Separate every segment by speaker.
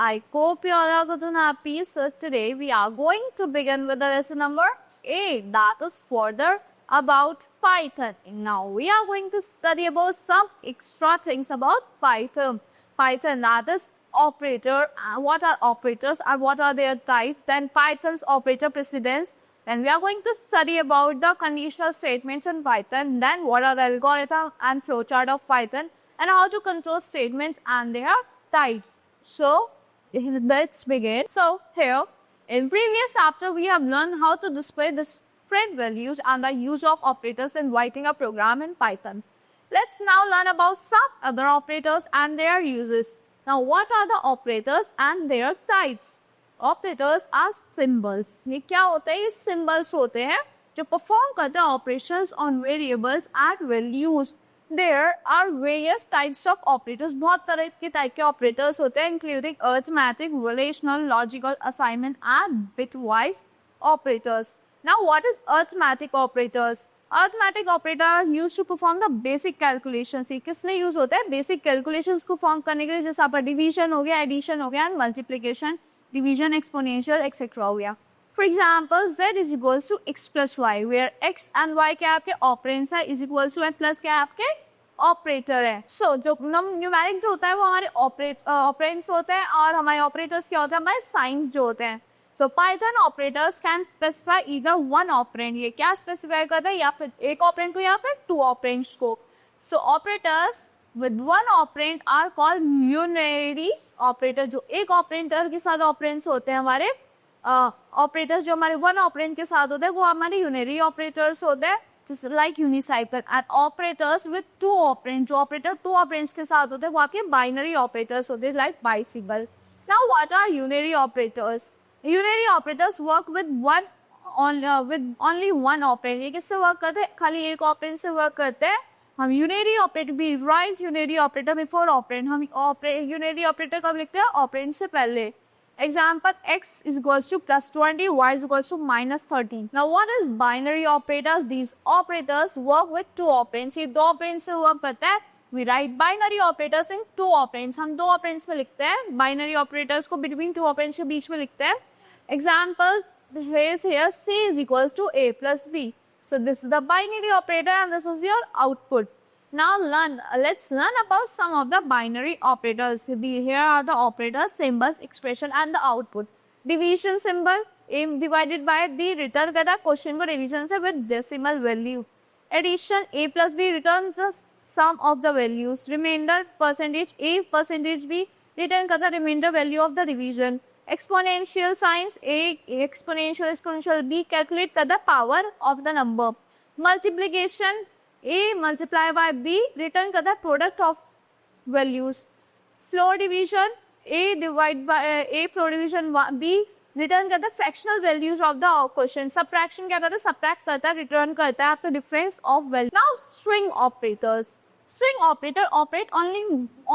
Speaker 1: I hope you all are good and happy. So today we are going to begin with the lesson number 8, that is further about Python. Now we are going to study about some extra things about Python. Python, that is operator, what are operators and what are their types, then Python's operator precedence. Then we are going to study about the conditional statements in Python, then what are the algorithm and flowchart of Python, and how to control statements and their types. So let's begin. So here in previous chapter we have learned how to display different values and the use of operators in writing a program in Python. Let's now learn about some other operators and their uses. Now what are the operators and their types? Operators are symbols. ये क्या होता है? ये symbols होते हैं जो perform करते हैं operations on variables and values. There are various types of operators. बहुत तरह के type के operators होते हैं, including arithmetic, relational, logical, assignment, and bitwise operators. Now, what is arithmetic operators? Arithmetic operator are used to perform the basic calculations. ये किस लिए use होते हैं? Basic calculations को form करने के लिए, जैसे आपका division हो गया, addition हो गया, and multiplication, division, exponential, etc. हो गया. For example, z is equals to x plus y, where x and y क्या आपके operands है, is equals to and plus क्या आपके operator है. So जो numeric जो होता है वो हमारे operands होते हैं और हमारे operators क्या होते हैं? हमारे signs जो होते हैं. So Python operators can specify either one operand. ये क्या specify करता है? या फिर एक operand को या फिर two operands को. So operators with one operand are called unary operator. जो एक operator के साथ operands होते हैं हमारे ऑपरेटर्स जो हमारे वन ऑपरेंड के साथ होते हैं वो हमारे यूनरी ऑपरेटर्स होते हैं, जैसे like unicycle. And operators with two operand, जो ऑपरेटर टू ऑपरेंड्स के साथ होते हैं वो आपके बाइनरी ऑपरेटर्स होते हैं, like bicycle. Now what are unary operators? Unary operators work with only one operand. ये किससे वर्क करते हैं? खाली एक ऑपरेंड से वर्क करते हैं. हम यूनरी ऑपरेटर भी write unary operator before operand. हम यूनरी ऑपरेटर कब लिखते हैं? ऑपरेंड से पहले. Example, x is equals to plus 20, y is equals to minus 13. Now, what is binary operators? These operators work with two operands. ये दो operands से work करता है. We write binary operators in two operands. हम दो operands में लिखते हैं. Binary operators को between two operands के बीच में लिखते हैं. Example, here c is equals to a plus b. So, this is the binary operator and this is your output. Now let's learn about some of the binary operators. Here are the operators, symbols, expression and the output. Division symbol, a divided by b return करता है question को division से with decimal value. Addition, a plus b returns the sum of the values. Remainder, percentage a percentage b return करता है remainder value of the division. Exponential signs, a exponential b calculate करता है power of the number. Multiplication, a multiply by b return करता है product of values. Floor division, a divide by a floor division b return करता है fractional values of the question. Subtraction क्या करता है? Subtract करता है, return करता है आपका difference of value. Now string operators. String operator operate only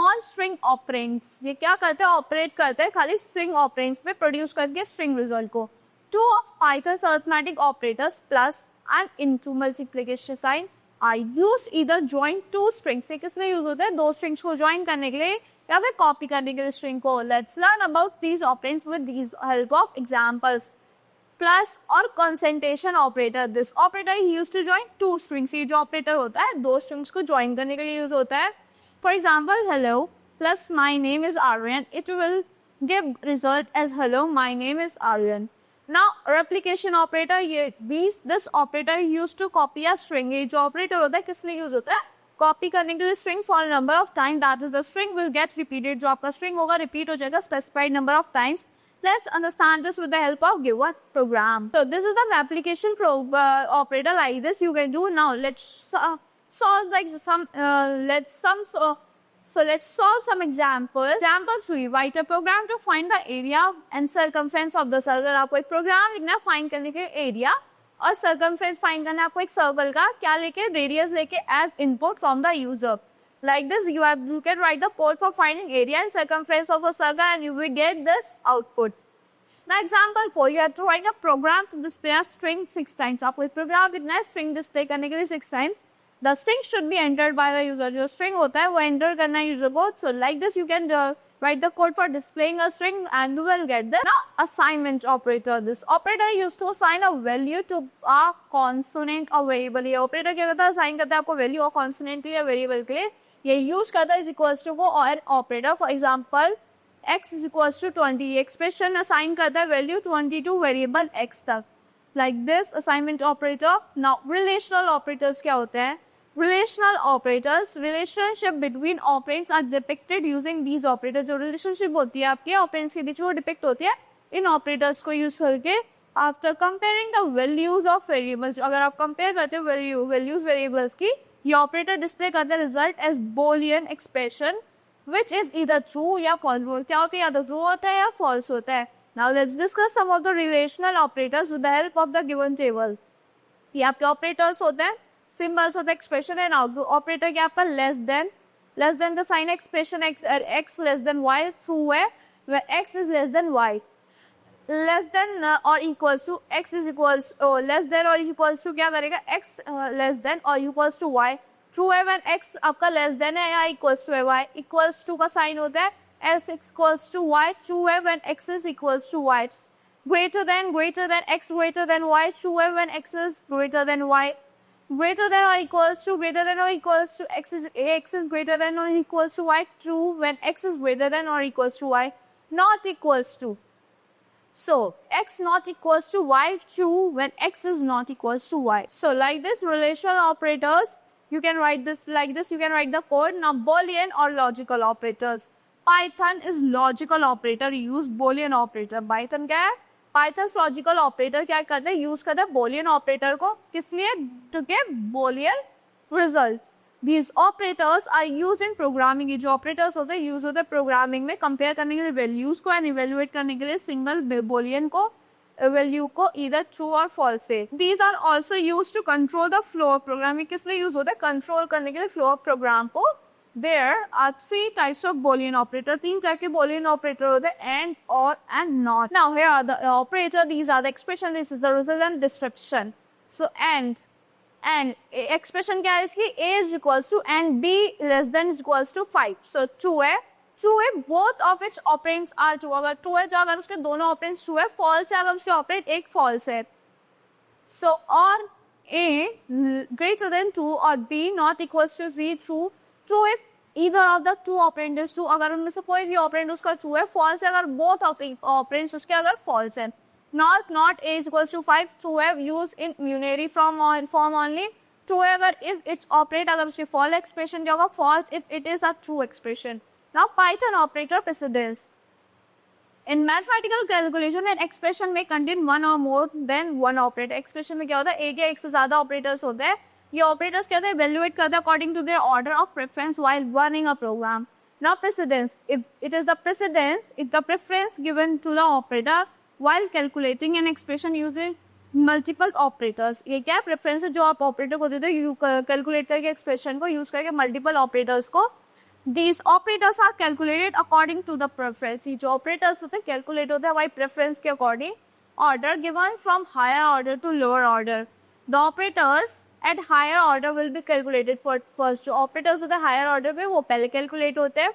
Speaker 1: on string operands. ये क्या करते हैं? Operate करते हैं खाली string operands पे produce करके string result को. Two of Python's arithmetic operators plus and into multiplication sign are used either join two strings. से किस लिए यूज होता है? दो strings को join करने के लिए या फिर copy करने के लिए string को. Let's learn about these operands with these help of examples. Plus और concentration operator. This operator is used to join two strings. ये जो operator होता है दो strings को join करने के लिए यूज होता है. For example, hello plus my name is Aryan. It will give result as hello, my name is Aryan. Now replication operator, this operator used to copy a string. ये जो operator होता है किस लिए use होता है? Copy करने के लिए string for a number of times, that is the string will get repeated. जो आपका string होगा repeat हो जाएगा specified number of times. Let's understand this with the help of given program. So this is the replication operator like this you can do. Now let's solve like let's solve some examples. Example 3. Write a program to find the area and circumference of the circle. आपको एक program लिखना है find करने के area और circumference find करना है आपको एक circle का क्या लेके radius लेके as input from the user. Like this you can write the code for finding area and circumference of a circle and you will get this output. Now example 4. You have to write a program to display a string 6 times. आपको एक program लिखना है string display करने के लिए 6 times. The string should be entered by the user. जो string होता है वो enter करना है user को. So like this you can Write the code for displaying a string and you will get the assignment operator. This operator used to assign a value to a consonant or variable. ये operator क्या करता है, assign करता है आपको value और consonant के लिए variable के लिए. ये use करता है is equals to को और operator. For example, x is equals to 20. Expression assign करता है value 20 to variable x तक. Like this assignment operator. Now relational operators क्या होते हैं? Relational operators, relationship between operands are depicted using these operators. जो relationship होती है आपके operands के बीच वो depict होती है इन operators को use करके. After comparing the values of variables, अगर आप compare करते हो values variables की, ये operator display करता है result as Boolean expression, which is either true या false. क्या होता है, या तो true होता है या false होता है. Now let's discuss some of the relational operators with the help of the given table. ये आपके operators होते हैं, symbols होते हैं, expression and output. Operator क्या आपका less than का sign expression x less than y true है, where x is less than y. Less than or equals to x is equals less than or equals to क्या करेगा, x less than or equals to y. True है when x आपका less than है या equals to है, y equals to का sign होता है s equals to y. True है when x is equals to y. Greater than x greater than y. True है when x is greater than y. Greater than or equals to x is greater than or equals to y. True when x is greater than or equals to y. Not equals to. So x not equals to y. True when x is not equals to y. So like this relational operators, you can write this like this. You can write the code. Now Boolean or logical operators. Python is logical operator. Use Boolean operator. Python क्या है? Python's logical operator क्या करता है? Use करता है Boolean operator को. किस लिए? To get Boolean results. These operators are used in programming. ये जो operators होते हैं यूज होते हैं programming में compare करने के लिए values को and evaluate करने के लिए single Boolean को value को either true or false से. These are also used to control the flow of programming. किस लिए यूज होता है? Control करने के लिए flow of program को. There are three types of Boolean operator. तीन टाइप के Boolean operator होते हैं, and, or, and not. Now here are the operator. These are the expression. This is the result and description. So and expression क्या है इसकी? A is equals to and B less than is equals to 5. So true है. Both of its operands are true. अगर true है तो अगर उसके दोनों operands true है. False है अगर उसके operand एक false है. So or A greater than 2 or B not equals to Z true. True if either of the two operand is true. अगर उनमें से कोई भी operand उसका true है. False है अगर both of operands उसके अगर false है. Not A is equals to 5. True है used in unary form only. True है अगर if its operand अगर उसकी false expression क्या होगा? False if it is a true expression. Now Python operator precedence. In mathematical calculation, an expression may contain one or more than one operator. Expression में क्या होता है? एक या एक से ज़्यादा operators होते हैं. ये operators क्या होते हैं? Evaluate करते हैं according to their order of preference while running a program. Now precedence. If it is the precedence, it's the preference given to the operator while calculating an expression using multiple operators. ये क्या है? Preference है जो आप operator को देते हो calculate करके expression को use करके multiple operators को. These operators are calculated according to the preference. ये जो operators होते हैं calculate होते हैं by preference के according. Order given from higher order to lower order. The operators at higher order will be calculated first. जो operators होते हैं higher order पे वो पहले calculate होते हैं.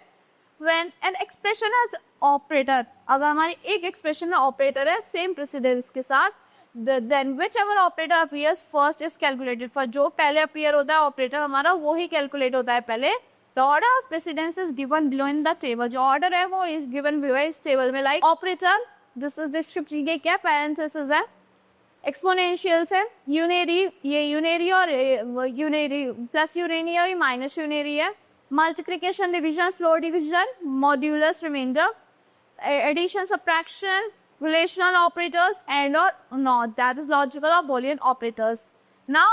Speaker 1: When an expression has operator, अगर हमारी एक expression में operator है same precedence के साथ, then whichever operator appears first is calculated. For जो पहले appear होता है operator हमारा वो ही calculate होता है पहले. The order of precedence is given below in the table. जो order है वो is given below इस table में. Like operator, this is description. ये क्या parenthesis है? Exponentials है. Unary, ये unary और unary plus unary और minus unary है. Multiplication, division, floor division, modulus, remainder, addition, subtraction, relational operators, and or not. That is logical or Boolean operators. Now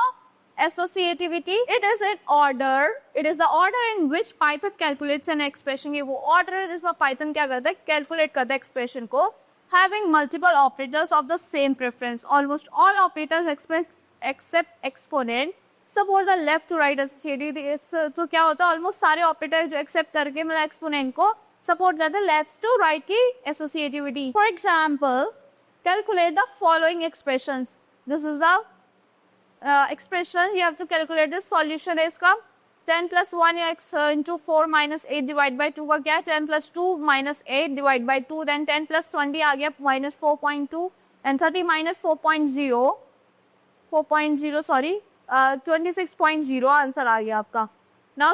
Speaker 1: associativity, it is an order. It is the order in which Python calculates an expression. ये वो order है जिसमें Python क्या करता है? Calculate करता है expression को. Having multiple operators of the same preference. Almost all operators except exponent support the left to right associativity. तो क्या होता है? Almost सारे operators जो accept करके मतलब exponent को support करते हैं left to right की associativity. For example, calculate the following expressions. This is the expression. You have to calculate the solution है इसका. 10 plus 1 x into 4 minus 8 divided by 2 का क्या है 10 plus 2 minus 8 divided by 2 then 10 plus 20 आ गया minus 4.2 and 30 minus 4.0 sorry 26.0 answer आ गया आपका. Now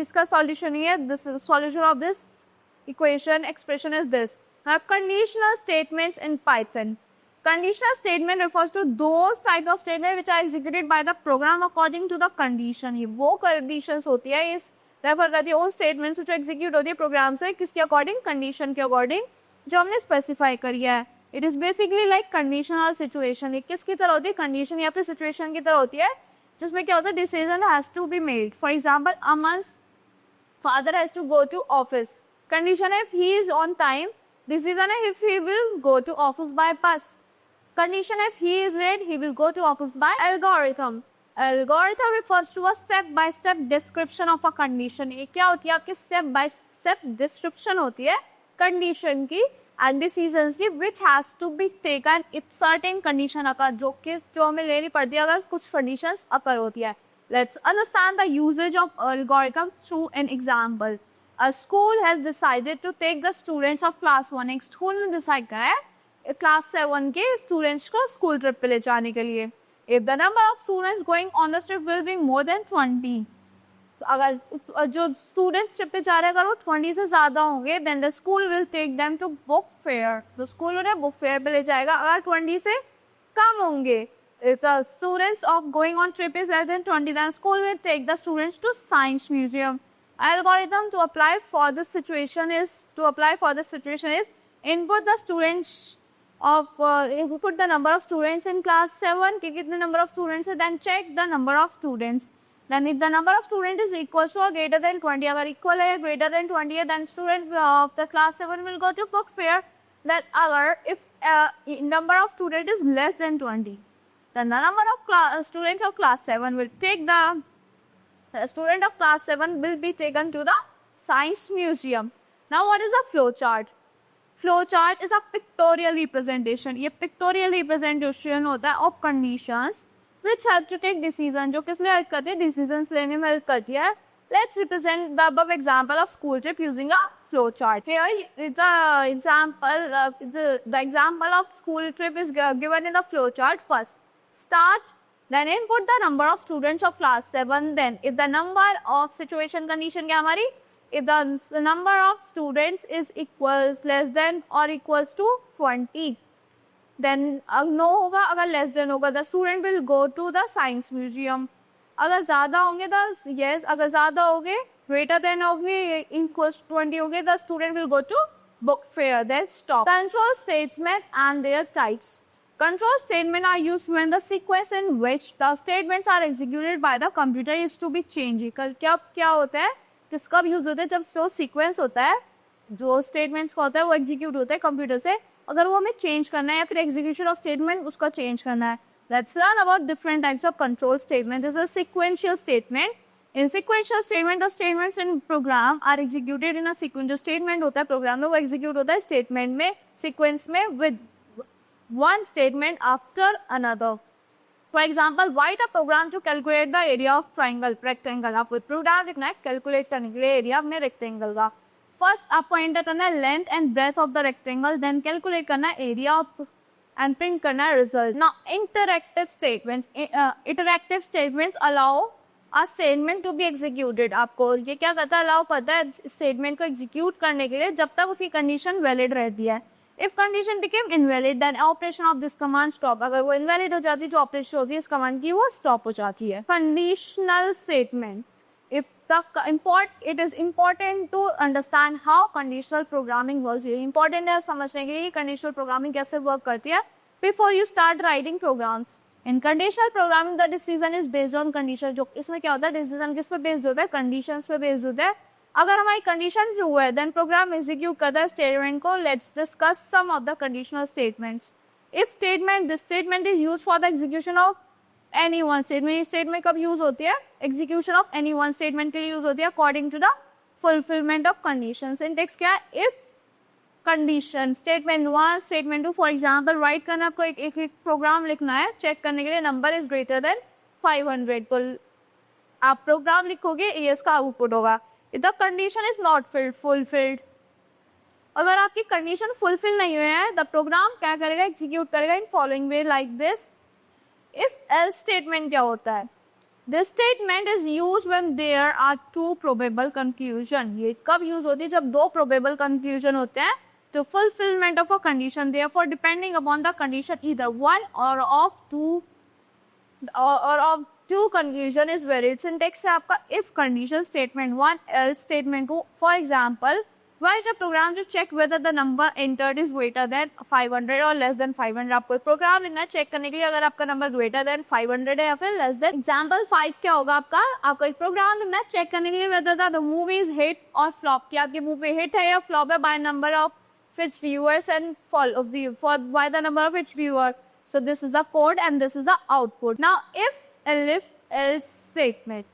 Speaker 1: इसका solution ही है this solution of this equation expression is this. Now conditional statements in Python. Conditional statement refers to those type of statement which are executed by the program according to the condition. ये वो conditions होती है इस refer करती है उन statements जो execute होती है प्रोग्राम से किसके अकॉर्डिंग कंडीशन के अकॉर्डिंग जो हमने स्पेसिफाई करी है. It is basically like condition और सिचुएशन. ये किसकी तरह होती है कंडीशन या फिर सिचुएशन की तरह होती है जिसमें क्या होता है decision has to be made. For example Aman's father has to go to office. Condition है if he is on time. Decision है if he will go to office by bus. Condition if he is late, he will go to office by algorithm. Algorithm refers to a step-by-step description of a condition. ये क्या होती है आपकी step-by-step description होती है condition की and decisions की which has to be taken if certain condition occur जो हमें लेनी पड़ती है अगर कुछ conditions occur होती है. Let's understand the usage of algorithm through an example. A school has decided to take the students of class 1. एक school ने decide करा है क्लास 7 के स्टूडेंट्स को स्कूल ट्रिप पे ले जाने के लिए. If the number of students going on the trip will be more than 20. अगर जो स्टूडेंट्स ट्रिप पे जा रहे हैं अगर वो 20 से ज़्यादा होंगे then the school will take them to book fair. तो स्कूल उन्हें बुक फेयर पे ले जाएगा. अगर 20 से कम होंगे if the students of going on trip is less than 20 then school will take the students to science museum. Algorithm to apply for this situation is input the students of put the number of students in class 7 कि कितने number of students है then check the number of students. Then if the number of students is equal to or greater than 20 अगर equal है greater than 20 है then student of the class 7 will go to book fair. That अगर if number of students is less than 20 then the number of students of class 7 will take the student of class 7 will be taken to the science museum. Now what is the flow chart? Flow chart is a pictorial representation. ये pictorial representation होता है of conditions which help to take decision जो किस लिए help करती है decisions लेने में हेल्प करती है. Let's represent the above example of school trip using a flow chart. Here is the example of school trip is given in the flow chart. First start then input the number of students of class 7. then if the number of situation condition क्या हमारी if the number of students is equals less than or equals to 20 then no होगा. अगर less than होगा the student will go to the science museum. अगर ज़्यादा होंगे the yes अगर ज़्यादा होंगे greater than होंगे equals to 20 होंगे the student will go to book fair. then stop. Control statement and their types. Control statements are used when the sequence in which the statements are executed by the computer is to be changed. क्या होता है किसका use होता है जब जो sequence होता है जो स्टेटमेंट्स का होता है वो एग्जीक्यूट होता है कंप्यूटर से अगर वो हमें चेंज करना है या फिर एग्जीक्यूशन ऑफ स्टेटमेंट उसका चेंज करना है. Let's learn about different types of control statement. This is a sequential statement. In sequential statement the statements in program are executed in a sequence. जो स्टेटमेंट होता है प्रोग्राम में वो execute होता है स्टेटमेंट में सीक्वेंस में with one statement after another. For example, write a program to calculate the area of triangle, rectangle. आपको प्रोग्राम लिखना है कैलकुलेट करने के लिए एरिया में रेक्टेंगल का. फर्स्ट आपको एंटर करना है length and breadth of the rectangle. Then calculate करना है एरिया ऑफ एंड प्रिंट करना है result. Now interactive statements allow a statement to be executed. आपको ये क्या करता है अलाउ करता है स्टेटमेंट को एग्जीक्यूट करने के लिए जब तक उसकी कंडीशन वैलिड रहती है. If condition became invalid, then operation of this command stop. अगर वो invalid हो जाती है जो ऑपरेशन होती है इस कमांड की वो स्टॉप हो जाती है. Conditional statement. If the it is important to understand how conditional programming works. ये important है समझने के लिए conditional programming कैसे work करती है before you start writing programs. In conditional programming, the decision is based on condition. जो इसमें क्या होता है decision किस पे based होता है conditions पे based होता है. अगर हमारी कंडीशन ट्रू है देन प्रोग्राम एग्जीक्यूट करता है स्टेटमेंट को. Let's discuss some of the conditional statements. If statement this statement is used for the execution of any one statement. ये स्टेटमेंट कब यूज होती है execution of any one statement के लिए use होती है according to the fulfilment of condition. Syntax क्या है if condition statement 1 statement 2. For example write करना आपको एक प्रोग्राम लिखना है चेक करने के लिए नंबर इज ग्रेटर देन 500. तो आप प्रोग्राम लिखोगे ये इसका आउटपुट होगा। If the condition is not fulfilled, अगर आपकी कंडीशन फुलफिल नहीं हुई है, द प्रोग्राम क्या करेगा, एग्जीक्यूट करेगा in following way like this. If else statement क्या होता है, this statement is use when there are two probable conclusion. ये कब यूज होती है, जब दो प्रोबेबल कंक्लूजन होते हैं to fulfillment of a condition, therefore depending upon the condition either one or of two conclusion is valid। syntax है आपका if condition statement one, else statement two। for example, write a program to check whether the number entered is greater than 500 or less than 500। आपको एक program लिखना है check करने के लिए अगर आपका नंबर greater than 500 है या फिर less than। एग्जाम्पल 5 क्या होगा आपका एक प्रोग्राम लिखना है चेक करने के लिए whether the movie is hit or flop, कि आपकी मूवी हिट है या फ्लॉप है by number of its viewers and by the number of its viewers। so this is the code and this is the output। now if else statement,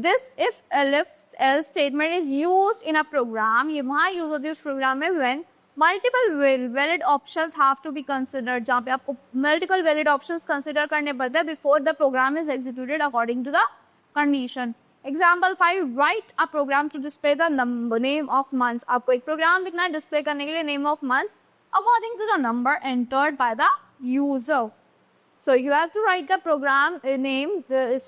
Speaker 1: this if else statement is used in a program, ये वहाँ use होती है उस programme में when multiple valid options have to be considered, जहाँ पे आपको multiple valid options consider करने पड़ते हैं before the program is executed according to the condition। Example 5, write a program to display the name of months. आपको एक program लिखना है डिस्प्ले करने के लिए name of months according to the number entered by the user. So you have to write the program name,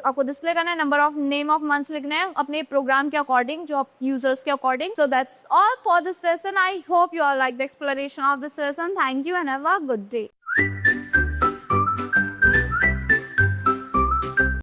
Speaker 1: आपको display करना है number of name of months लिखने हैं अपने प्रोग्राम के अकॉर्डिंग, जो यूजर्स के according. So that's all for this session. I hope you are like the explanation of this session. Thank you and have a good day.